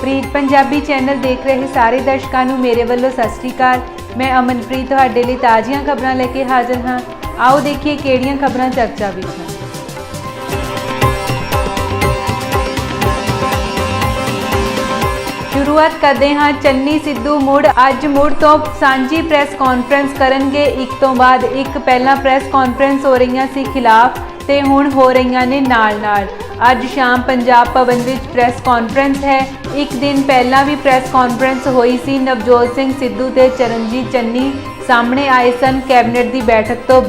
ਪ੍ਰੀਤ Punjabi channel ਦੇਖ ਰਹੇ ਸਾਰੇ ਦਰਸ਼ਕਾਂ ਨੂੰ ਮੇਰੇ ਵੱਲੋਂ ਸਤਿ ਸ਼੍ਰੀ ਅਕਾਲ। ਮੈਂ ਅਮਨਪ੍ਰੀਤ ਤੁਹਾਡੇ ਲਈ ਤਾਜ਼ੀਆਂ ਖਬਰਾਂ ਲੈ ਕੇ ਹਾਜ਼ਰ ਹਾਂ। ਆਓ ਦੇਖੀਏ ਕਿਹੜੀਆਂ ਖਬਰਾਂ ਚਰਚਾ ਵਿੱਚ ਹਨ। शुरुआत करते हाँ चन्नी सिद्धू अज मुड़ तो सांझी प्रैस कॉन्फ्रेंस करनगे। एक तो बाद एक पहला प्रैस कॉन्फ्रेंस हो रही सी खिलाफ ते हुण हो रही ने नाल। अज शाम पंजाब भवन विच प्रैस कॉन्फ्रेंस है। एक दिन पहला भी प्रैस कॉन्फ्रेंस हुई सी। नवजोत सिंह सिद्धू ते चरणजीत चन्नी सामने आए सन। कैबिनेट की बैठक तो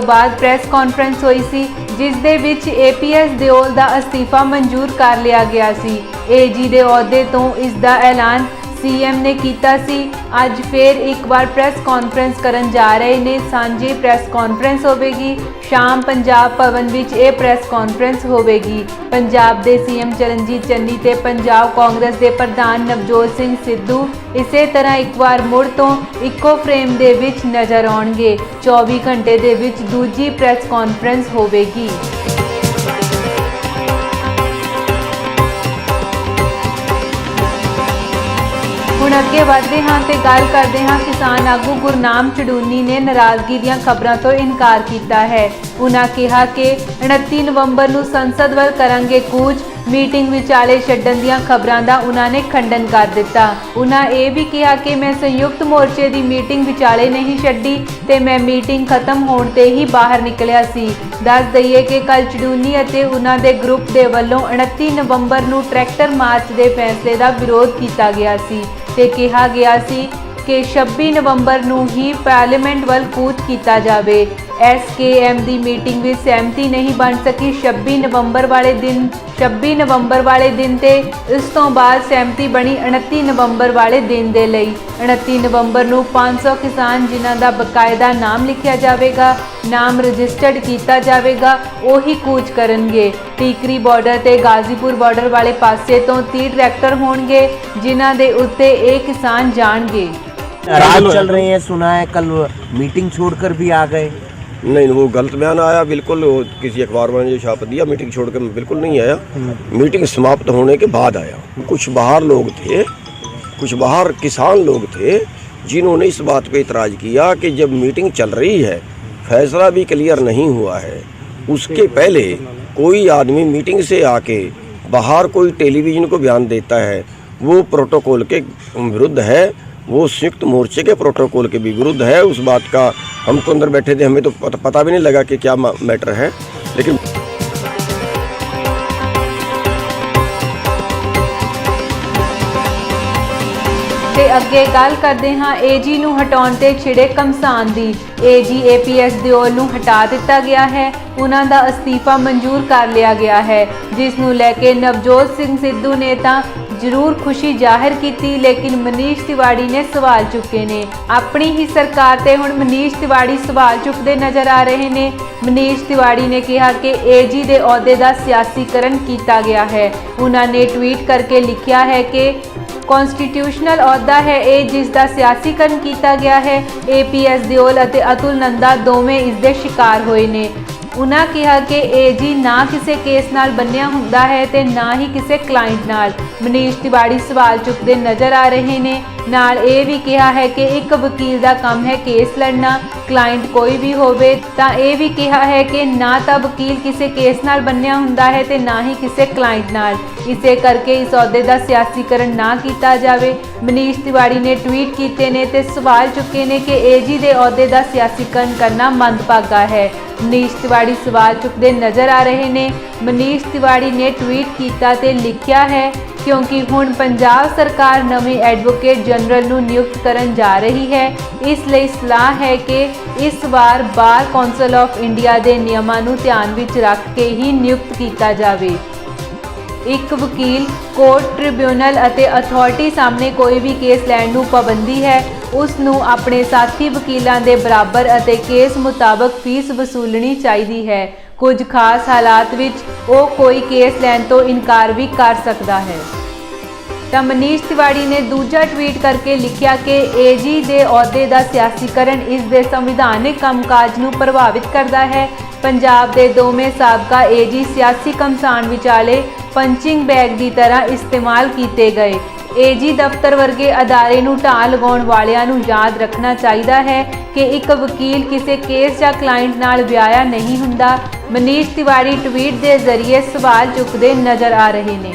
बाद प्रैस कॉन्फ्रेंस हुई सी जिस दे विच APS दिओल दा अस्तीफा मंजूर कर लिया गया सी। AG दे अहुदे तो इसका ऐलान CM ने कीता सी। अज फिर एक बार प्रैस कॉन्फ्रेंस करन जा रहे ने। सांझी प्रैस कॉन्फ्रेंस होवेगी। शाम पंजाब भवन विच ये प्रैस कॉन्फ्रेंस होवेगी। पंजाब दे CM चरणजीत चन्नी ते पंजाब कांग्रेस दे प्रधान नवजोत सिंह सिद्धू इसे तरह एक बार मुड़ तो इको फ्रेम दे विच नज़र आउणगे। 24 घंटे दे विच दूजी प्रैस कॉन्फ्रेंस होवेगी। ਹੁਣ ਅੱਗੇ ਵਧਦੇ ਹਾਂ ਤੇ ਗੱਲ ਕਰਦੇ ਹਾਂ किसान आगू गुरनाम चड़ूनी ने नाराजगी ਦੀਆਂ खबरों तो इनकार किया है। उन्होंने कहा कि 29 नवंबर ਨੂੰ संसद ਵੱਲ ਕਰਾਂਗੇ ਕੂਚ। मीटिंग विचाले छड्डण ਦੀਆਂ खबरों का उन्होंने खंडन कर दिता। उन्होंने ये भी कहा कि मैं संयुक्त मोर्चे की मीटिंग विचाले नहीं छड्डी ते मैं मीटिंग खत्म होने ते ही बाहर निकलिया सी। दस दईए कि कल चड़ूनी अते उन्हां दे ग्रुप दे वल्लों 29 नवंबर ਨੂੰ ट्रैक्टर मार्च के फैसले का विरोध किया गया सी ते कहा गया सी कि 26 नवंबर ਨੂੰ ही पार्लीमेंट ਵੱਲ कूच किया जाए। SKM की मीटिंग में सहमति नहीं बन सकी 26 नवंबर वाले दिन ते इस तो बाद सहमति बनी 29 नवंबर वाले दिन दे लई। 29 नवंबर ਨੂੰ 500 किसान जिन्हां दा बकायदा नाम लिखिया जाएगा, नाम रजिस्टर्ड किया जाएगा, वही कूच करनगे। टीकरी बॉर्डर ते गाजीपुर बॉर्डर वाले पासे तो 30 ट्रैक्टर होणगे जिन्हां दे उत्ते ये किसान जाणगे। रात चल रही है, सुना है कल मीटिंग छोड़कर भी आ गए। नहीं, वो गलत बयान आया। बिल्कुल किसी अखबार वाले ने जो छाप दिया, मीटिंग छोड़कर मैं बिल्कुल नहीं आया। मीटिंग समाप्त होने के बाद आया। कुछ बाहर लोग थे, कुछ बाहर किसान लोग थे जिन्होंने इस बात पे इतराज़ किया कि जब मीटिंग चल रही है, फैसला भी क्लियर नहीं हुआ है, उसके पहले कोई आदमी मीटिंग से आके बाहर कोई टेलीविज़न को बयान देता है, वो प्रोटोकॉल के विरुद्ध है, वो संयुक्त मोर्चे के प्रोटोकॉल के भी विरुद्ध है। उस बात का हम तो अंदर बैठे थे, हमें तो पता भी नहीं लगा कि क्या मैटर है। लेकिन ते अगे गल करते हाँ AG नूं हटाउण ते छिड़े घमसान दी। AG APS दिओल नूं हटा दिता गया है। उन्हां दा अस्तीफा मंजूर कर लिया गया है, जिस नूं लैके नवजोत सिंह सिद्धू ने तां जरूर खुशी जाहिर की, लेकिन मनीष तिवाड़ी ने सवाल चुके ने। अपनी ही सरकार ते हुण मनीष तिवाड़ी सवाल चुकते नज़र आ रहे ने। मनीष तिवाड़ी ने कहा कि AG दे अहुदे दा सियासीकरण किया गया है। उन्होंने ट्वीट करके लिखा है कि कॉन्स्टिट्यूशनल अहुदा है ये जिसका सियासीकरण किया गया है। APS दिओल अते अतुल नंदा दोवें इसके शिकार हुए ने। उन्होंने कहा कि AG ना किसी केस नाल बन्निया हुंदा है ते ना ही किसी क्लाइंट नाल। मनीष तिवाड़ी सवाल चुकते नज़र आ रहे ने। नाल ये भी कहा है कि एक वकील का काम है केस लड़ना, क्लाइंट कोई भी होवे तां ये भी कहा है कि ना तो वकील किसी केस नाल बन्निया हुंदा है ते ना ही किसी क्लाइंट नाल। इसे करके इस अहुदे का सियासीकरण ना किया जाए। मनीष तिवाड़ी ने ट्वीट किए ने ते सवाल चुके ने कि AG दे अहुदे का सियासीकरण करना मंदभागा है। मनीष तिवाड़ी सवाल चुकते नज़र आ रहे ने। मनीष तिवाड़ी ने ट्वीट किया ते लिखा है क्योंकि हुण पंजाब सरकार नवे एडवोकेट जनरल नूं नियुक्त करन जा रही है, इसलिए सलाह है कि इस बार बार कौंसल ऑफ इंडिया के नियमां नूं ध्यान विच रख के ही नियुक्त किया जाए। एक वकील, कोर्ट, ट्रिब्यूनल अते अथॉरिटी सामने कोई भी केस लैण नूं पाबंदी है। उस नूं अपने साथी वकीलों के बराबर अते केस मुताबक फीस वसूलनी चाहिए है। कुछ खास हालात विच वो कोई केस लैण तो इनकार भी कर सकता है। तो मनीष तिवाड़ी ने दूजा ट्वीट करके लिखा कि AG दे अहुदे का सियासीकरण इस दे संविधानिक कामकाज नूं प्रभावित करता है। पंजाब के दोवें साबका AG सियासी घमसान विचाले ਪੰਚਿੰਗ ਬੈਗ ਦੀ ਤਰ੍ਹਾਂ ਇਸਤੇਮਾਲ ਕੀਤੇ ਗਏ। ਏਜੀ ਦਫ਼ਤਰ ਵਰਗੇ ਅਦਾਰੇ ਨੂੰ ਢਾਹ ਲਗਾਉਣ ਵਾਲਿਆਂ ਨੂੰ ਯਾਦ ਰੱਖਣਾ ਚਾਹੀਦਾ ਹੈ ਕਿ ਇੱਕ ਵਕੀਲ ਕਿਸੇ ਕੇਸ ਜਾਂ ਕਲਾਇੰਟ ਨਾਲ ਵਿਆਹਿਆ ਨਹੀਂ ਹੁੰਦਾ। ਮਨੀਸ਼ ਤਿਵਾੜੀ ਟਵੀਟ ਦੇ ਜ਼ਰੀਏ ਸਵਾਲ ਚੁੱਕਦੇ ਨਜ਼ਰ ਆ ਰਹੇ ਨੇ।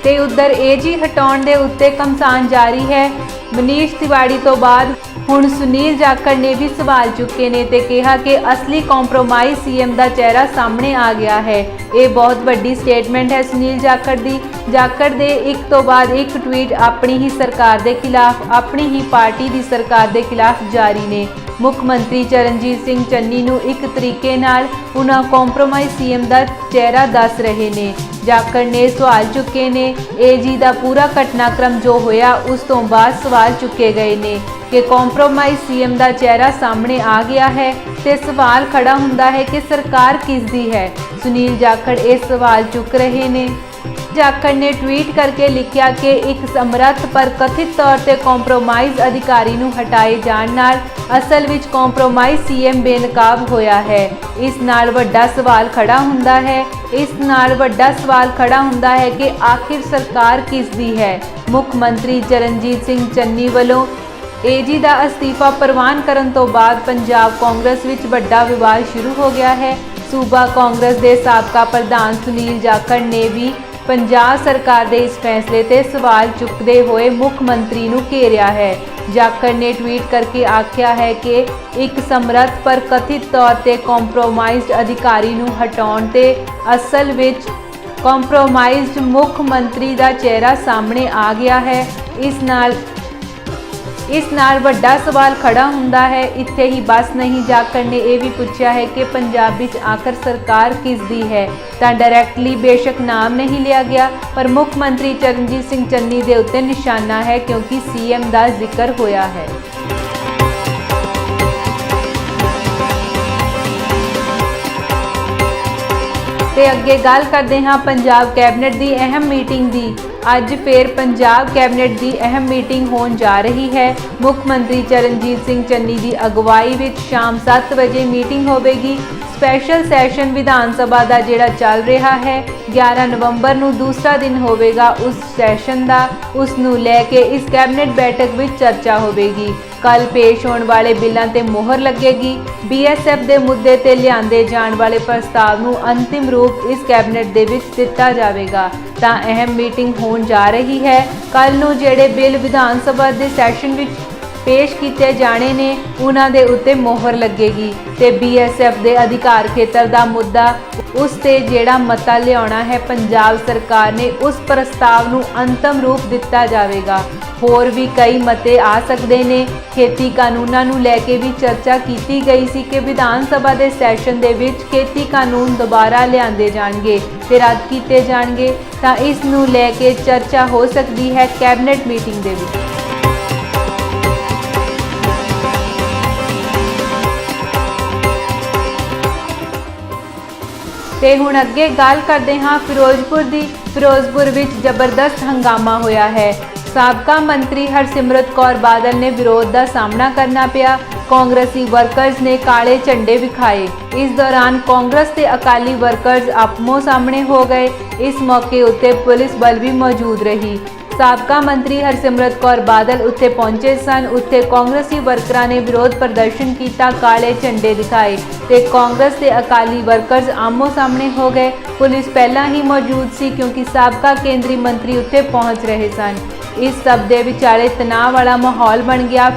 ਤੇ ਉਧਰ ਏਜੀ ਹਟਾਉਣ ਦੇ ਉੱਤੇ ਘਮਸਾਨ ਜਾਰੀ ਹੈ। ਮਨੀਸ਼ ਤਿਵਾੜੀ ਤੋਂ ਬਾਅਦ ਹੁਣ ਸੁਨੀਲ ਜਾਖੜ ਨੇ ਵੀ ਸਵਾਲ ਚੁੱਕੇ ਨੇ ਤੇ ਕਿਹਾ ਕਿ ਅਸਲੀ ਕੰਪਰੋਮਾਈਜ਼ ਸੀਐਮ ਦਾ ਚਿਹਰਾ ਸਾਹਮਣੇ ਆ ਗਿਆ ਹੈ। ਇਹ ਬਹੁਤ ਵੱਡੀ ਸਟੇਟਮੈਂਟ ਹੈ ਸੁਨੀਲ ਜਾਖੜ ਦੀ। ਜਾਖੜ ਦੇ ਇੱਕ ਤੋਂ ਬਾਅਦ ਇੱਕ ਟਵੀਟ ਆਪਣੀ ਹੀ ਸਰਕਾਰ ਦੇ ਖਿਲਾਫ, ਆਪਣੀ ਹੀ ਪਾਰਟੀ ਦੀ ਸਰਕਾਰ ਦੇ ਖਿਲਾਫ ਜਾਰੀ ਨੇ। ਮੁੱਖ ਮੰਤਰੀ ਚਰਨਜੀਤ ਸਿੰਘ ਚੰਨੀ ਨੂੰ ਇੱਕ ਤਰੀਕੇ ਨਾਲ ਉਹਨਾਂ ਕੰਪਰੋਮਾਈਜ਼ ਸੀਐਮ ਦਾ ਚਿਹਰਾ ਦੱਸ ਰਹੇ ਨੇ। ਜਾਖੜ ਨੇ ਸਵਾਲ ਚੁੱਕੇ ਨੇ। ਏਜੀ ਦਾ ਪੂਰਾ ਘਟਨਾਕ੍ਰਮ ਜੋ ਹੋਇਆ ਉਸ ਤੋਂ ਬਾਅਦ ਸਵਾਲ ਚੁੱਕੇ ਗਏ ਨੇ ਕਿ ਕੰਪਰੋਮਾਈਜ਼ ਸੀਐਮ ਦਾ ਚਿਹਰਾ ਸਾਹਮਣੇ ਆ ਗਿਆ ਹੈ ਤੇ ਸਵਾਲ ਖੜਾ ਹੁੰਦਾ ਹੈ ਕਿ ਸਰਕਾਰ ਕਿਸ ਦੀ ਹੈ। ਸੁਨੀਲ ਜਾਖੜ ਇਹ ਸਵਾਲ ਚੁੱਕ ਰਹੇ ਨੇ। ਜਾਖੜ ਨੇ ਟਵੀਟ ਕਰਕੇ ਲਿਖਿਆ ਕਿ ਇੱਕ ਸਮਰੱਥ ਪਰ ਕਥਿਤ ਤੌਰ ਤੇ ਕੰਪਰੋਮਾਈਜ਼ ਅਧਿਕਾਰੀ ਨੂੰ ਹਟਾਏ ਜਾਣ ਨਾਲ ਅਸਲ ਵਿੱਚ ਕੰਪਰੋਮਾਈਜ਼ ਸੀਐਮ ਬੇਨਕਾਬ ਹੋਇਆ ਹੈ। ਇਸ ਨਾਲ ਵੱਡਾ ਸਵਾਲ ਖੜਾ ਹੁੰਦਾ ਹੈ। ਕਿ ਆਖਿਰ ਸਰਕਾਰ ਕਿਸ ਦੀ ਹੈ। ਮੁੱਖ ਮੰਤਰੀ ਚਰਨਜੀਤ ਸਿੰਘ ਚੰਨੀ ਵੱਲੋਂ ਏਜੀ ਦਾ ਅਸਤੀਫਾ ਪ੍ਰਵਾਨ ਕਰਨ ਤੋਂ ਬਾਅਦ ਪੰਜਾਬ ਕਾਂਗਰਸ ਵਿੱਚ ਵੱਡਾ ਵਿਵਾਦ ਸ਼ੁਰੂ ਹੋ ਗਿਆ ਹੈ। ਸੂਬਾ ਕਾਂਗਰਸ ਦੇ ਸਾਬਕਾ ਪ੍ਰਧਾਨ ਸੁਨੀਲ ਜਾਖੜ ਨੇ ਵੀ ਪੰਜਾਬ ਸਰਕਾਰ ਦੇ ਇਸ ਫੈਸਲੇ ਤੇ ਸਵਾਲ ਚੁੱਕਦੇ ਹੋਏ ਮੁੱਖ ਮੰਤਰੀ ਨੂੰ ਘੇਰਿਆ ਹੈ। ਜਾਖੜ ਨੇ ਟਵੀਟ ਕਰਕੇ ਆਖਿਆ ਹੈ ਕਿ ਇੱਕ ਸਮਰੱਥ ਪਰ ਕਥਿਤ ਤੌਰ ਤੇ ਕੰਪਰੋਮਾਈਜ਼ਡ ਅਧਿਕਾਰੀ ਨੂੰ ਹਟਾਉਣ ਤੇ ਅਸਲ ਵਿੱਚ ਕੰਪਰੋਮਾਈਜ਼ਡ ਮੁੱਖ ਮੰਤਰੀ ਦਾ ਚਿਹਰਾ ਸਾਹਮਣੇ ਆ ਗਿਆ ਹੈ। ਇਸ ਨਾਲ ਵੱਡਾ ਸਵਾਲ ਖੜਾ ਹੁੰਦਾ ਹੈ। ਇੱਥੇ ਹੀ ਬਸ ਨਹੀਂ, ਜਾਖੜ ਨੇ ਇਹ ਵੀ ਪੁੱਛਿਆ ਹੈ ਕਿ ਪੰਜਾਬ ਵਿੱਚ ਆਖਰ ਸਰਕਾਰ ਕਿਸ ਦੀ ਹੈ। ਤਾਂ ਡਾਇਰੈਕਟਲੀ ਬੇਸ਼ੱਕ ਨਾਮ ਨਹੀਂ ਲਿਆ ਗਿਆ, ਪਰ ਮੁੱਖ ਮੰਤਰੀ ਚਰਨਜੀਤ ਸਿੰਘ ਚੰਨੀ ਦੇ ਉੱਤੇ ਨਿਸ਼ਾਨਾ ਹੈ ਕਿਉਂਕਿ ਸੀਐਮ ਦਾ ਜ਼ਿਕਰ ਹੋਇਆ ਹੈ। ਤੇ ਅੱਗੇ ਗੱਲ ਕਰਦੇ ਹਾਂ ਪੰਜਾਬ ਕੈਬਨਿਟ ਦੀ ਅਹਿਮ ਮੀਟਿੰਗ ਦੀ। ਅੱਜ ਫਿਰ ਪੰਜਾਬ ਕੈਬਨਿਟ ਦੀ ਅਹਿਮ ਮੀਟਿੰਗ ਹੋਣ ਜਾ ਰਹੀ ਹੈ। ਮੁੱਖ ਮੰਤਰੀ ਚਰਨਜੀਤ ਸਿੰਘ ਚੰਨੀ ਦੀ ਅਗਵਾਈ ਵਿੱਚ ਸ਼ਾਮ 7 ਵਜੇ ਮੀਟਿੰਗ ਹੋਵੇਗੀ। ਸਪੈਸ਼ਲ ਸੈਸ਼ਨ ਵਿਧਾਨ ਸਭਾ ਦਾ ਜਿਹੜਾ ਚੱਲ ਰਿਹਾ ਹੈ, 11 ਨਵੰਬਰ ਨੂੰ ਦੂਸਰਾ ਦਿਨ ਹੋਵੇਗਾ ਉਸ ਸੈਸ਼ਨ ਦਾ। ਉਸ ਨੂੰ ਲੈ ਕੇ ਇਸ ਕੈਬਨਿਟ ਬੈਠਕ ਵਿੱਚ ਚਰਚਾ ਹੋਵੇਗੀ। ਕੱਲ ਪੇਸ਼ ਹੋਣ ਵਾਲੇ ਬਿੱਲਾਂ ਤੇ ਮੋਹਰ ਲੱਗੇਗੀ। BSF ਦੇ ਮੁੱਦੇ ਤੇ ਲਿਆਂਦੇ ਜਾਣ ਵਾਲੇ ਪ੍ਰਸਤਾਵ ਨੂੰ ਅੰਤਿਮ ਰੂਪ ਇਸ ਕੈਬਨਿਟ ਦੇ ਵਿੱਚ ਦਿੱਤਾ ਜਾਵੇਗਾ। ਤਾਂ ਅਹਿਮ ਮੀਟਿੰਗ ਹੋਣ ਜਾ ਰਹੀ ਹੈ। ਕੱਲ ਨੂੰ ਜਿਹੜੇ ਬਿੱਲ ਵਿਧਾਨ ਸਭਾ ਦੇ ਸੈਸ਼ਨ ਵਿੱਚ ਪੇਸ਼ ਕੀਤੇ ਜਾਣੇ ਨੇ ਉਹਨਾਂ ਦੇ ਉੱਤੇ ਮੋਹਰ ਲੱਗੇਗੀ ਤੇ BSF ਦੇ ਅਧਿਕਾਰ ਖੇਤਰ ਦਾ ਮੁੱਦਾ, ਉਸ ਤੇ ਜਿਹੜਾ ਮਤਾ ਲਿਆਉਣਾ ਹੈ ਪੰਜਾਬ ਸਰਕਾਰ ਨੇ, ਉਸ ਪ੍ਰਸਤਾਵ ਨੂੰ ਅੰਤਮ ਰੂਪ ਦਿੱਤਾ ਜਾਵੇਗਾ। ਹੋਰ ਵੀ ਕਈ ਮਤੇ ਆ ਸਕਦੇ ਨੇ। ਖੇਤੀ ਕਾਨੂੰਨਾਂ ਨੂੰ ਲੈ ਕੇ ਵੀ ਚਰਚਾ ਕੀਤੀ ਗਈ ਸੀ ਕਿ ਵਿਧਾਨ ਸਭਾ ਦੇ ਸੈਸ਼ਨ ਦੇ ਵਿੱਚ ਖੇਤੀ ਕਾਨੂੰਨ ਦੁਬਾਰਾ ਲਿਆਂਦੇ ਜਾਣਗੇ ਤੇ ਰੱਦ ਕੀਤੇ ਜਾਣਗੇ। ਤਾਂ ਇਸ ਨੂੰ ਲੈ ਕੇ ਚਰਚਾ ਹੋ ਸਕਦੀ ਹੈ ਕੈਬਨਿਟ ਮੀਟਿੰਗ ਦੇ ਵਿੱਚ। ਤੇ ਹੁਣ ਅੱਗੇ ਗੱਲ ਕਰਦੇ ਹਾਂ ਫਿਰੋਜ਼ਪੁਰ ਦੀ। ਫਿਰੋਜ਼ਪੁਰ ਵਿੱਚ ਜ਼ਬਰਦਸਤ ਹੰਗਾਮਾ ਹੋਇਆ ਹੈ। ਸਾਬਕਾ ਮੰਤਰੀ ਹਰਸਿਮਰਤ ਕੌਰ ਬਾਦਲ ਨੇ ਵਿਰੋਧ ਦਾ ਸਾਹਮਣਾ ਕਰਨਾ ਪਿਆ। ਕਾਂਗਰਸੀ ਵਰਕਰਜ਼ ਨੇ ਕਾਲੇ ਝੰਡੇ ਵਿਖਾਏ। ਇਸ ਦੌਰਾਨ ਕਾਂਗਰਸ ਤੇ ਅਕਾਲੀ ਵਰਕਰਜ਼ ਆਪੋ ਸਾਹਮਣੇ ਹੋ ਗਏ। ਇਸ ਮੌਕੇ ਉੱਤੇ ਪੁਲਿਸ ਬਲ ਵੀ ਮੌਜੂਦ ਰਹੀ। ਸਾਬਕਾ ਮੰਤਰੀ ਹਰਸਿਮਰਤ ਕੌਰ ਬਾਦਲ ਉੱਥੇ ਪਹੁੰਚੇ ਸਨ। ਉੱਥੇ ਕਾਂਗਰਸੀ ਵਰਕਰਾਂ ਨੇ ਵਿਰੋਧ ਪ੍ਰਦਰਸ਼ਨ ਕੀਤਾ, ਕਾਲੇ ਝੰਡੇ ਦਿਖਾਏ ਤੇ ਕਾਂਗਰਸ ਤੇ ਅਕਾਲੀ ਵਰਕਰਜ਼ ਆਮੋ ਸਾਹਮਣੇ ਹੋ ਗਏ। ਪੁਲਿਸ ਪਹਿਲਾਂ ਹੀ ਮੌਜੂਦ ਸੀ ਕਿਉਂਕਿ ਸਾਬਕਾ ਕੇਂਦਰੀ ਮੰਤਰੀ ਉੱਥੇ ਪਹੁੰਚ ਰਹੇ ਸਨ। ਇਸ ਸਭ ਦੇ ਵਿਚਾਲੇ ਤਣਾਅ ਵਾਲਾ ਮਾਹੌਲ ਬਣ ਗਿਆ।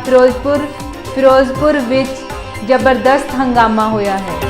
ਫਿਰੋਜ਼ਪੁਰ ਵਿੱਚ ਜ਼ਬਰਦਸਤ ਹੰਗਾਮਾ ਹੋਇਆ ਹੈ।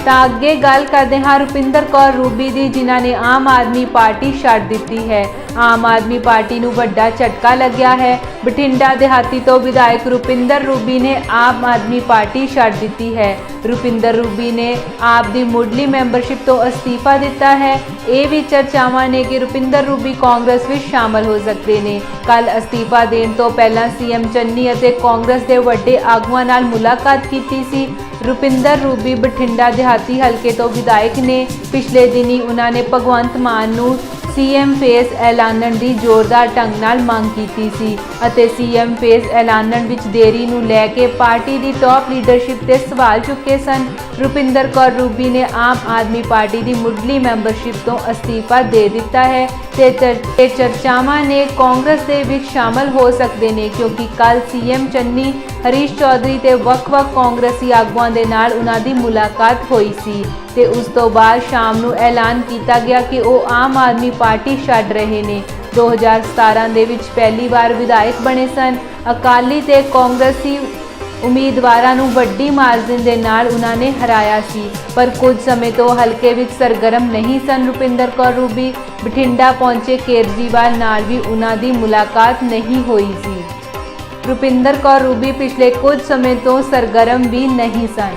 ਤਾਂ ਅੱਗੇ ਗੱਲ ਕਰਦੇ ਹਾਂ ਰੁਪਿੰਦਰ ਕੌਰ ਰੂਬੀ ਦੀ, ਜਿਨ੍ਹਾਂ ਨੇ ਆਮ ਆਦਮੀ ਪਾਰਟੀ ਛੱਡ ਦਿੱਤੀ ਹੈ। ਆਮ ਆਦਮੀ ਪਾਰਟੀ ਨੂੰ ਵੱਡਾ ਝਟਕਾ ਲੱਗਿਆ ਹੈ। ਬਠਿੰਡਾ ਦਿਹਾਤੀ ਤੋਂ ਵਿਧਾਇਕ ਰੁਪਿੰਦਰ ਰੂਬੀ ਨੇ ਆਮ ਆਦਮੀ ਪਾਰਟੀ ਛੱਡ ਦਿੱਤੀ ਹੈ। ਰੁਪਿੰਦਰ ਰੂਬੀ ਨੇ ਆਪ ਦੀ ਮੁੱਢਲੀ ਮੈਂਬਰਸ਼ਿਪ ਤੋਂ ਅਸਤੀਫਾ ਦਿੱਤਾ ਹੈ। ਇਹ ਵੀ ਚਰਚਾਵਾਂ ਨੇ ਕਿ ਰੁਪਿੰਦਰ ਰੂਬੀ ਕਾਂਗਰਸ ਵਿੱਚ ਸ਼ਾਮਲ ਹੋ ਸਕਦੇ ਨੇ। ਕੱਲ ਅਸਤੀਫਾ ਦੇਣ ਤੋਂ ਪਹਿਲਾਂ CM ਚੰਨੀ ਅਤੇ ਕਾਂਗਰਸ ਦੇ ਵੱਡੇ ਆਗੂਆਂ ਨਾਲ ਮੁਲਾਕਾਤ ਕੀਤੀ ਸੀ। ਰੁਪਿੰਦਰ ਰੂਬੀ ਬਠਿੰਡਾ ਦਿਹਾਤੀ ਹਲਕੇ ਤੋਂ ਵਿਧਾਇਕ ਨੇ। ਪਿਛਲੇ ਦਿਨੀ ਉਹਨਾਂ ਨੇ ਭਗਵੰਤ ਮਾਨ ਨੂੰ ਸੀਐਮ ਫੇਸ ਐਲਾਨਣ ਦੀ ਜ਼ੋਰਦਾਰ ਢੰਗ ਨਾਲ ਮੰਗ ਕੀਤੀ ਸੀ ਅਤੇ ਸੀਐਮ ਫੇਸ ਐਲਾਨਣ ਵਿੱਚ ਦੇਰੀ ਨੂੰ ਲੈ ਕੇ ਪਾਰਟੀ ਦੀ ਟੌਪ ਲੀਡਰਸ਼ਿਪ ਤੇ ਸਵਾਲ ਚੁੱਕੇ ਸਨ। ਰੁਪਿੰਦਰ ਕੌਰ ਰੂਬੀ ਨੇ ਆਮ ਆਦਮੀ ਪਾਰਟੀ ਦੀ ਮੁੱਢਲੀ ਮੈਂਬਰਸ਼ਿਪ ਤੋਂ ਅਸਤੀਫਾ ਦੇ ਦਿੱਤਾ ਹੈ ਤੇ ਚਰਚਾਵਾਂ ਨੇ ਕਾਂਗਰਸ ਦੇ ਵਿੱਚ ਸ਼ਾਮਲ ਹੋ ਸਕਦੇ ਨੇ, ਕਿਉਂਕਿ ਕੱਲ ਸੀਐਮ ਚੰਨੀ ਹਰੀਸ਼ ਚੌਧਰੀ ਤੇ ਵੱਖ-ਵੱਖ ਕਾਂਗਰਸੀ ਆਗੂਆਂ ਦੇ ਨਾਲ ਉਹਨਾਂ ਦੀ ਮੁਲਾਕਾਤ ਹੋਈ ਸੀ ਤੇ ਉਸ ਤੋਂ ਬਾਅਦ ਸ਼ਾਮ ਨੂੰ ਐਲਾਨ ਕੀਤਾ ਗਿਆ ਕਿ ਉਹ ਆਮ ਆਦਮੀ ਪਾਰਟੀ ਛੱਡ ਰਹੇ ਨੇ। 2017 ਦੇ ਵਿੱਚ ਪਹਿਲੀ ਵਾਰ ਵਿਧਾਇਕ ਬਣੇ ਸਨ। ਅਕਾਲੀ ਤੇ ਕਾਂਗਰਸੀ ਉਮੀਦਵਾਰਾਂ ਨੂੰ ਵੱਡੀ ਮਾਰਜਨ ਦੇ ਨਾਲ ਉਹਨਾਂ ਨੇ ਹਰਾਇਆ ਸੀ, ਪਰ ਕੁਝ ਸਮੇਂ ਤੋਂ ਹਲਕੇ ਵਿੱਚ ਸਰਗਰਮ ਨਹੀਂ ਸਨ। ਰੁਪਿੰਦਰ ਕੌਰ ਰੂਬੀ ਬਠਿੰਡਾ ਪਹੁੰਚੇ ਕੇਜਰੀਵਾਲ ਨਾਲ ਵੀ ਉਹਨਾਂ ਦੀ ਮੁਲਾਕਾਤ ਨਹੀਂ ਹੋਈ ਸੀ। ਰੁਪਿੰਦਰ ਕੌਰ ਰੂਬੀ ਪਿਛਲੇ ਕੁਝ ਸਮੇਂ ਤੋਂ ਸਰਗਰਮ ਵੀ ਨਹੀਂ ਸਨ।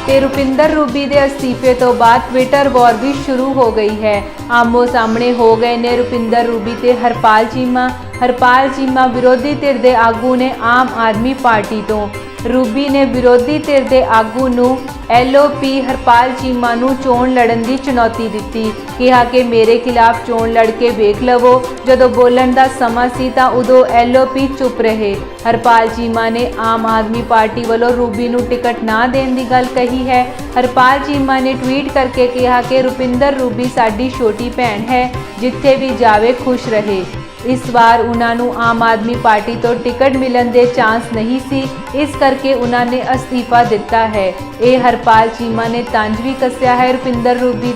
ਤੇ ਰੁਪਿੰਦਰ ਰੂਬੀ ਦੇ ਅਸਤੀਫੇ ਤੋਂ ਬਾਅਦ ਟਵਿੱਟਰ ਵਾਰ ਵੀ ਸ਼ੁਰੂ ਹੋ ਗਈ ਹੈ। ਆਮੋ ਸਾਹਮਣੇ ਹੋ ਗਏ ਨੇ ਰੁਪਿੰਦਰ ਰੂਬੀ ਤੇ ਹਰਪਾਲ ਚੀਮਾ ਵਿਰੋਧੀ ਧਿਰ ਦੇ ਆਗੂ ਨੇ ਆਮ ਆਦਮੀ ਪਾਰਟੀ ਤੋਂ। ਰੂਬੀ ਨੇ ਵਿਰੋਧੀ ਧਿਰ ਦੇ ਆਗੂ ਨੂੰ LOP ਹਰਪਾਲ ਚੀਮਾ ਨੂੰ ਚੋਣ ਲੜਨ ਦੀ ਚੁਣੌਤੀ ਦਿੱਤੀ। ਕਿਹਾ ਕਿ ਮੇਰੇ ਖਿਲਾਫ ਚੋਣ ਲੜ ਕੇ ਵੇਖ ਲਵੋ, ਜਦੋਂ ਬੋਲਣ ਦਾ ਸਮਾਂ ਸੀ ਤਾਂ ਉਦੋਂ LOP ਚੁੱਪ ਰਹੇ। ਹਰਪਾਲ ਚੀਮਾ ਨੇ ਆਮ ਆਦਮੀ ਪਾਰਟੀ ਵੱਲੋਂ ਰੂਬੀ ਨੂੰ ਟਿਕਟ ਨਾ ਦੇਣ ਦੀ ਗੱਲ ਕਹੀ ਹੈ। ਹਰਪਾਲ ਚੀਮਾ ਨੇ ਟਵੀਟ ਕਰਕੇ ਕਿਹਾ ਕਿ ਰੁਪਿੰਦਰ ਰੂਬੀ ਸਾਡੀ ਛੋਟੀ ਭੈਣ ਹੈ, ਜਿੱਥੇ ਵੀ ਜਾਵੇ ਖੁਸ਼ ਰਹੇ। ਇਸ ਵਾਰ ਉਹਨਾਂ ਨੂੰ ਆਮ ਆਦਮੀ ਪਾਰਟੀ ਤੋਂ ਟਿਕਟ ਮਿਲਣ ਦੇ ਚਾਂਸ ਨਹੀਂ ਸੀ, ਇਸ ਕਰਕੇ ਉਹਨਾਂ ਨੇ ਅਸਤੀਫਾ ਦਿੱਤਾ ਹੈ। ਇਹ ਹਰਪਾਲ ਚੀਮਾ ਨੇ ਤੰਜ ਵੀ ਕੱਸਿਆ ਹੈ ਰੁਪਿੰਦਰ ਰੂਬੀ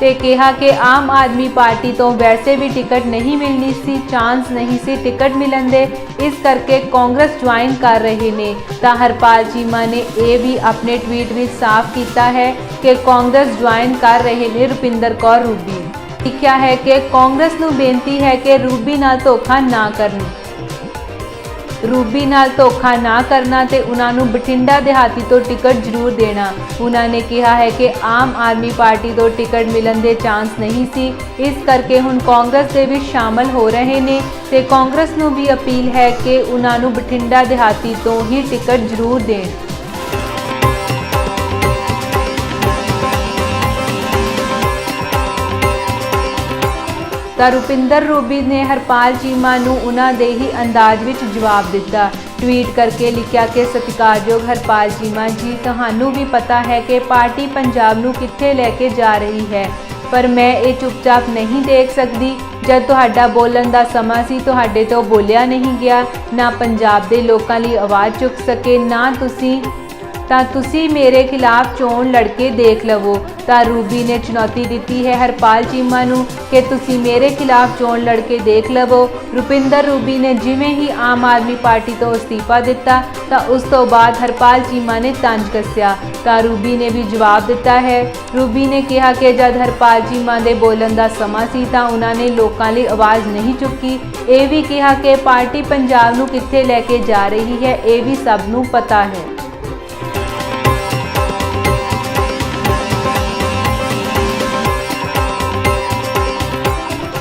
ਤੇ ਕਿਹਾ ਕਿ ਆਮ ਆਦਮੀ ਪਾਰਟੀ ਤੋਂ ਵੈਸੇ ਵੀ ਟਿਕਟ ਨਹੀਂ ਮਿਲਣੀ ਸੀ, ਚਾਂਸ ਨਹੀਂ ਸੀ ਟਿਕਟ ਮਿਲਣ ਦੇ, ਇਸ ਕਰਕੇ ਕਾਂਗਰਸ ਜੁਆਇਨ ਕਰ ਰਹੇ ਨੇ। ਤਾਂ ਹਰਪਾਲ ਚੀਮਾ ਨੇ ਇਹ ਵੀ ਆਪਣੇ ਟਵੀਟ ਵਿੱਚ ਸਾਫ਼ ਕੀਤਾ ਹੈ ਕਿ ਕਾਂਗਰਸ ਜੁਆਇਨ ਕਰ ਰਹੇ ਨੇ ਰੁਪਿੰਦਰ ਕੌਰ ਰੂਬੀ। ਲਿਖਿਆ ਹੈ ਕਿ ਕਾਂਗਰਸ ਨੂੰ ਬੇਨਤੀ ਹੈ ਕਿ ਰੂਬੀ ਨਾਲ ਧੋਖਾ ਨਾ ਕਰਨਾ ਤੇ ਉਹਨਾਂ ਨੂੰ ਬਠਿੰਡਾ ਦਿਹਾਤੀ ਤੋਂ ਟਿਕਟ ਜ਼ਰੂਰ ਦੇਣਾ। ਉਹਨਾਂ ਨੇ ਕਿਹਾ ਹੈ ਕਿ ਆਮ ਆਦਮੀ ਪਾਰਟੀ ਤੋਂ ਟਿਕਟ ਮਿਲਣ ਦੇ ਚਾਂਸ ਨਹੀਂ ਸੀ, ਇਸ ਕਰਕੇ ਹੁਣ ਕਾਂਗਰਸ ਦੇ ਵਿੱਚ ਸ਼ਾਮਲ ਹੋ ਰਹੇ ਨੇ ਤੇ ਕਾਂਗਰਸ ਨੂੰ ਵੀ ਅਪੀਲ ਹੈ ਕਿ ਉਹਨਾਂ ਨੂੰ ਬਠਿੰਡਾ ਦਿਹਾਤੀ ਤੋਂ ਹੀ ਟਿਕਟ ਜ਼ਰੂਰ ਦੇਣ। ਤਾਂ ਰੁਪਿੰਦਰ ਰੂਬੀ ਨੇ ਹਰਪਾਲ ਚੀਮਾ ਨੂੰ ਉਹਨਾਂ ਦੇ ਹੀ ਅੰਦਾਜ਼ ਵਿੱਚ ਜਵਾਬ ਦਿੱਤਾ। ਟਵੀਟ ਕਰਕੇ ਲਿਖਿਆ ਕਿ ਸਤਿਕਾਰਯੋਗ ਹਰਪਾਲ ਚੀਮਾ ਜੀ, ਤੁਹਾਨੂੰ ਵੀ ਪਤਾ ਹੈ ਕਿ ਪਾਰਟੀ ਪੰਜਾਬ ਨੂੰ ਕਿੱਥੇ ਲੈ ਕੇ ਜਾ ਰਹੀ ਹੈ, ਪਰ ਮੈਂ ਇਹ ਚੁੱਪਚਾਪ ਨਹੀਂ ਦੇਖ ਸਕਦੀ। ਜਦ ਤੁਹਾਡਾ ਬੋਲਣ ਦਾ ਸਮਾਂ ਸੀ ਤੁਹਾਡੇ ਤੋਂ ਬੋਲਿਆ ਨਹੀਂ ਗਿਆ, ਨਾ ਪੰਜਾਬ ਦੇ ਲੋਕਾਂ ਲਈ ਆਵਾਜ਼ ਚੁੱਕ ਸਕੇ, ਨਾ ਤੁਸੀਂ ਮੇਰੇ ਖਿਲਾਫ ਚੋਣ ਲੜ ਕੇ ਦੇਖ ਲਵੋ। ਤਾਂ ਰੂਬੀ ਨੇ ਚੁਣੌਤੀ ਦਿੱਤੀ ਹੈ ਹਰਪਾਲ ਚੀਮਾ ਨੂੰ ਕਿ ਤੁਸੀਂ ਮੇਰੇ ਖਿਲਾਫ ਚੋਣ ਲੜ ਕੇ ਦੇਖ ਲਵੋ। ਰੁਪਿੰਦਰ ਰੂਬੀ ਨੇ ਜਿਵੇਂ ਹੀ ਆਮ ਆਦਮੀ ਪਾਰਟੀ ਤੋਂ ਅਸਤੀਫਾ ਦਿੱਤਾ ਤਾਂ ਉਸ ਤੋਂ ਬਾਅਦ ਹਰਪਾਲ ਚੀਮਾ ਨੇ ਤੰਜ ਕੱਸਿਆ, ਤਾਂ ਰੂਬੀ ਨੇ ਵੀ ਜਵਾਬ ਦਿੱਤਾ ਹੈ। ਰੂਬੀ ਨੇ ਕਿਹਾ ਕਿ ਜਦ ਹਰਪਾਲ ਚੀਮਾ ਦੇ ਬੋਲਣ ਦਾ ਸਮਾਂ ਸੀ ਤਾਂ ਉਹਨਾਂ ਨੇ ਲੋਕਾਂ ਲਈ ਆਵਾਜ਼ ਨਹੀਂ ਚੁੱਕੀ। ਇਹ ਵੀ ਕਿਹਾ ਕਿ ਪਾਰਟੀ ਪੰਜਾਬ ਨੂੰ ਕਿੱਥੇ ਲੈ ਕੇ ਜਾ ਰਹੀ ਹੈ, ਇਹ ਵੀ ਸਭ ਨੂੰ ਪਤਾ ਹੈ।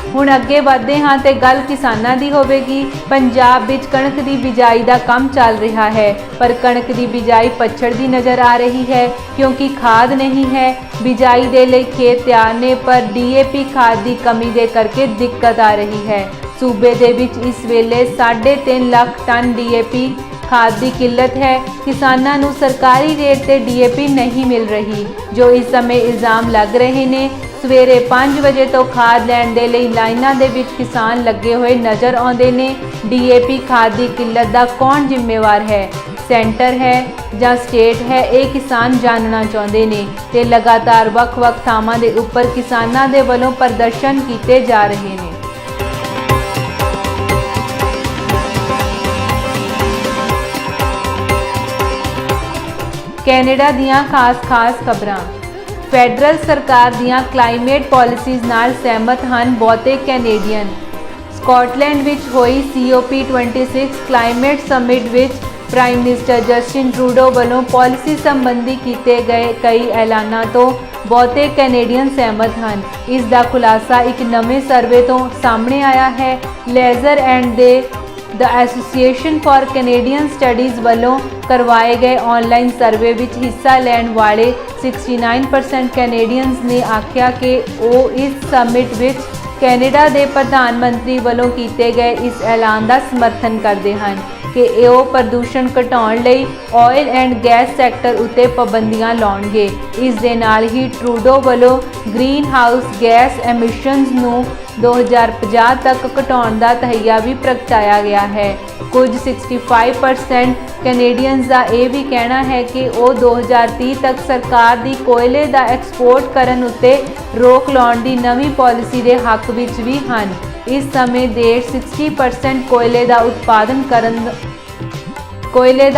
ਹੁਣ ਅੱਗੇ ਵਧਦੇ ਹਾਂ ਤੇ ਗੱਲ ਕਿਸਾਨਾਂ ਦੀ ਹੋਵੇਗੀ। ਪੰਜਾਬ ਵਿੱਚ ਕਣਕ ਦੀ ਬਿਜਾਈ ਦਾ ਕੰਮ ਚੱਲ ਰਿਹਾ ਹੈ, ਪਰ ਕਣਕ ਦੀ ਬਿਜਾਈ ਪੱਛੜ ਦੀ ਨਜ਼ਰ ਆ ਰਹੀ ਹੈ ਕਿਉਂਕਿ ਖਾਦ ਨਹੀਂ ਹੈ। ਬਿਜਾਈ ਦੇ ਲਈ ਖੇਤ ਤਿਆਰ ਨੇ, ਪਰ DAP ਖਾਦ ਦੀ ਕਮੀ ਦੇ ਕਰਕੇ ਦਿੱਕਤ ਆ ਰਹੀ ਹੈ। ਸੂਬੇ ਦੇ ਵਿੱਚ ਇਸ ਵੇਲੇ 3.5 ਲੱਖ ਟਨ DAP ਖਾਦ ਦੀ ਕਿੱਲਤ ਹੈ। ਕਿਸਾਨਾਂ ਨੂੰ ਸਰਕਾਰੀ ਰੇਟ ਤੇ DAP ਨਹੀਂ ਮਿਲ ਰਹੀ, ਜੋ ਇਸ ਸਮੇਂ ਇਲਜ਼ਾਮ ਲੱਗ ਰਹੇ ਨੇ। ਸਵੇਰੇ 5 ਵਜੇ ਤੋਂ ਖਾਦ ਲੈਣ ਦੇ ਲਈ ਲਾਈਨਾਂ ਦੇ ਵਿੱਚ ਕਿਸਾਨ ਲੱਗੇ ਹੋਏ ਨਜ਼ਰ ਆਉਂਦੇ ਨੇ। DAP ਖਾਦ ਦੀ ਕਿੱਲਤ ਦਾ ਕੌਣ ਜ਼ਿੰਮੇਵਾਰ ਹੈ, ਸੈਂਟਰ ਹੈ ਜਾਂ ਸਟੇਟ ਹੈ, ਇਹ ਕਿਸਾਨ ਜਾਣਨਾ ਚਾਹੁੰਦੇ ਨੇ ਤੇ ਲਗਾਤਾਰ ਵੱਖ-ਵੱਖ ਥਾਵਾਂ ਦੇ ਉੱਪਰ ਕਿਸਾਨਾਂ ਦੇ ਵੱਲੋਂ ਪ੍ਰਦਰਸ਼ਨ ਕੀਤੇ ਜਾ ਰਹੇ ਨੇ। ਕੈਨੇਡਾ ਦੀਆਂ ਖਾਸ ਖਬਰਾਂ। ਫੈਡਰਲ ਸਰਕਾਰ ਦੀਆਂ ਕਲਾਈਮੇਟ ਪਾਲਿਸੀਜ਼ ਨਾਲ ਸਹਿਮਤ ਹਨ ਬਹੁਤੇ ਕੈਨੇਡੀਅਨ। ਸਕਾਟਲੈਂਡ ਵਿੱਚ ਹੋਈ COP26 ਕਲਾਈਮੇਟ ਸਮਿਟ ਵਿੱਚ ਪ੍ਰਾਈਮ ਮਿਨਿਸਟਰ ਜਸਟਿਨ ਟਰੂਡੋ ਵੱਲੋਂ ਪਾਲਿਸੀ ਸੰਬੰਧੀ ਕੀਤੇ ਗਏ ਕਈ ਐਲਾਨਾਂ ਤੋਂ ਬਹੁਤੇ ਕੈਨੇਡੀਅਨ ਸਹਿਮਤ ਹਨ। ਇਸ ਦਾ ਖੁਲਾਸਾ ਇੱਕ ਨਵੇਂ ਸਰਵੇ ਤੋਂ ਸਾਹਮਣੇ ਆਇਆ ਹੈ। Leger and the Association for Canadian Studies ਵੱਲੋਂ ਕਰਵਾਏ ਗਏ ਆਨਲਾਈਨ ਸਰਵੇ ਵਿੱਚ ਹਿੱਸਾ ਲੈਣ ਵਾਲੇ 69% ਕੈਨੇਡੀਅਨਸ ਨੇ ਆਖਿਆ ਕਿ ਉਹ ਇਸ ਸਮਿਟ ਵਿੱਚ ਕੈਨੇਡਾ ਦੇ ਪ੍ਰਧਾਨ ਮੰਤਰੀ ਵੱਲੋਂ ਕੀਤੇ ਗਏ ਇਸ ਐਲਾਨ ਦਾ ਸਮਰਥਨ ਕਰਦੇ ਹਨ ਕਿ ਉਹ ਪ੍ਰਦੂਸ਼ਣ ਘਟਾਉਣ ਲਈ ਆਇਲ ਐਂਡ ਗੈਸ ਸੈਕਟਰ ਉੱਤੇ ਪਾਬੰਦੀਆਂ ਲਾਉਣਗੇ। ਇਸ ਦੇ ਨਾਲ ਹੀ ਟਰੂਡੋ ਵੱਲੋਂ ਗ੍ਰੀਨ ਹਾਊਸ ਗੈਸ ਐਮਿਸ਼ਨਸ ਨੂੰ 2050 ਤੱਕ ਘਟਾਉਣ ਦਾ ਤਹੱਈਆ ਵੀ ਪ੍ਰਗਟਾਇਆ ਗਿਆ ਹੈ। ਕੁਝ 65% ਕੈਨੇਡੀਅਨਸ ਦਾ ਇਹ ਵੀ ਕਹਿਣਾ ਹੈ ਕਿ ਉਹ 2030 ਤੱਕ ਸਰਕਾਰ ਦੀ ਕੋਇਲੇ ਦਾ ਐਕਸਪੋਰਟ ਕਰਨ ਉੱਤੇ ਰੋਕ ਲਾਉਣ ਦੀ ਨਵੀਂ ਪਾਲਿਸੀ ਦੇ ਹੱਕ ਵਿੱਚ ਵੀ ਹਨ। ਇਸ ਸਮੇਂ ਦੇਸ਼ 60% ਕੋਇਲੇ ਦਾ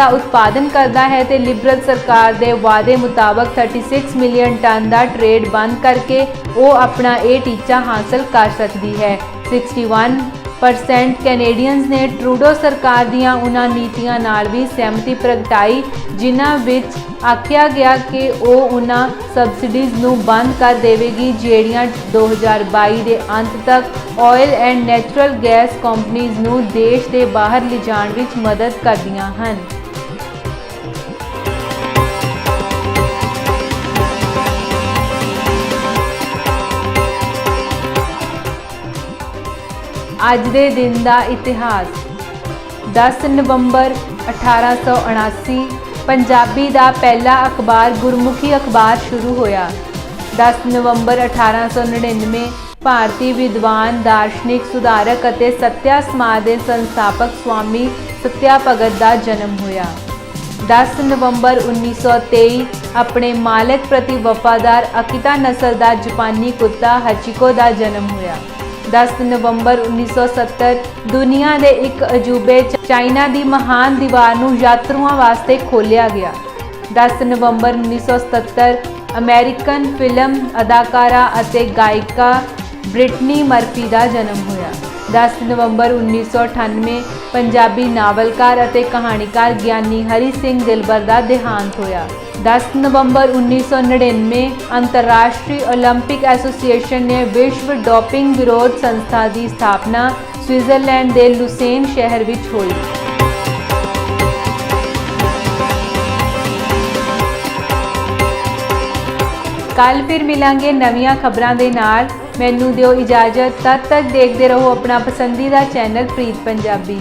ਉਤਪਾਦਨ ਕਰਦਾ ਹੈ ਤੇ ਲਿਬਰਲ ਸਰਕਾਰ ਦੇ ਵਾਅਦੇ ਮੁਤਾਬਕ 36 ਮਿਲੀਅਨ ਟਨ ਦਾ ਟ੍ਰੇਡ ਬੰਦ ਕਰਕੇ ਉਹ ਆਪਣਾ ਇਹ ਟੀਚਾ ਹਾਸਲ ਕਰ ਸਕਦੀ ਹੈ। 61% ਕੈਨੇਡੀਅਨਸ ਨੇ ਟਰੂਡੋ ਸਰਕਾਰ ਦੀਆਂ ਉਹਨਾਂ ਨੀਤੀਆਂ ਨਾਲ ਵੀ ਸਹਿਮਤੀ ਪ੍ਰਗਟਾਈ ਜਿਨ੍ਹਾਂ ਵਿੱਚ ਆਖਿਆ ਗਿਆ ਕਿ ਉਹ ਉਹਨਾਂ ਸਬਸਿਡੀਜ਼ ਨੂੰ ਬੰਦ ਕਰ ਦੇਵੇਗੀ ਜਿਹੜੀਆਂ 2022 ਦੇ ਅੰਤ ਤੱਕ oil and natural gas companies ਨੂੰ ਦੇਸ਼ ਦੇ ਬਾਹਰ ਲਿਜਾਣ ਵਿੱਚ ਮਦਦ ਕਰਦੀਆਂ ਹਨ। ਅੱਜ ਦੇ ਦਿਨ ਦਾ ਇਤਿਹਾਸ 10 ਨਵੰਬਰ 1879 ਪੰਜਾਬੀ ਦਾ ਪਹਿਲਾ ਅਖਬਾਰ ਗੁਰਮੁਖੀ ਅਖਬਾਰ ਸ਼ੁਰੂ ਹੋਇਆ। 10 ਨਵੰਬਰ 1899 ਭਾਰਤੀ ਵਿਦਵਾਨ ਦਾਰਸ਼ਨਿਕ ਸੁਧਾਰਕ ਅਤੇ ਸੱਤਿਆ ਸਮਾਜ ਦੇ ਸੰਸਥਾਪਕ ਸਵਾਮੀ ਸੱਤਿਆ ਭਗਤ ਦਾ ਜਨਮ ਹੋਇਆ। 10 ਨਵੰਬਰ 1923 ਆਪਣੇ ਮਾਲਕ ਪ੍ਰਤੀ ਵਫਾਦਾਰ ਅਕਿਤਾ ਨਸਲ ਦਾ ਜਾਪਾਨੀ ਕੁੱਤਾ ਹਚੀਕੋ ਦਾ ਜਨਮ ਹੋਇਆ। 10 ਨਵੰਬਰ 1970 ਦੁਨੀਆ ਦੇ ਇੱਕ ਅਜੂਬੇ ਚਾਈਨਾ ਦੀ ਮਹਾਨ ਦੀਵਾਰ ਨੂੰ ਯਾਤਰੂਆਂ ਵਾਸਤੇ ਖੋਲ੍ਹਿਆ ਗਿਆ। 10 ਨਵੰਬਰ 1977 ਅਮਰੀਕਨ ਫਿਲਮ ਅਦਾਕਾਰਾ ਅਤੇ ਗਾਇਕਾ ਬ੍ਰਿਟਨੀ ਮਰਫੀ ਦਾ ਜਨਮ ਹੋਇਆ। 10 ਨਵੰਬਰ 1998 ਪੰਜਾਬੀ ਨਾਵਲਕਾਰ ਅਤੇ ਕਹਾਣੀਕਾਰ ਗਿਆਨੀ ਹਰੀ ਸਿੰਘ ਦਿਲਬਰ ਦਾ ਦੇਹਾਂਤ ਹੋਇਆ। 10 ਨਵੰਬਰ 1999 ਅੰਤਰਰਾਸ਼ਟਰੀ ਓਲੰਪਿਕ ਐਸੋਸੀਏਸ਼ਨ ਨੇ ਵਿਸ਼ਵ ਡੋਪਿੰਗ ਵਿਰੋਧ ਸੰਸਥਾ ਦੀ ਸਥਾਪਨਾ ਸਵਿਟਜ਼ਰਲੈਂਡ ਦੇ ਲੂਸੇਨ ਸ਼ਹਿਰ ਵਿੱਚ ਹੋਈ। ਕੱਲ ਫਿਰ ਮਿਲਾਂਗੇ ਨਵੀਆਂ ਖਬਰਾਂ ਦੇ ਨਾਲ। ਮੈਨੂੰ ਦਿਓ ਇਜਾਜ਼ਤ। ਤਦ ਤੱਕ ਦੇਖਦੇ ਰਹੋ ਆਪਣਾ ਪਸੰਦੀਦਾ ਚੈਨਲ ਪ੍ਰੀਤ ਪੰਜਾਬੀ।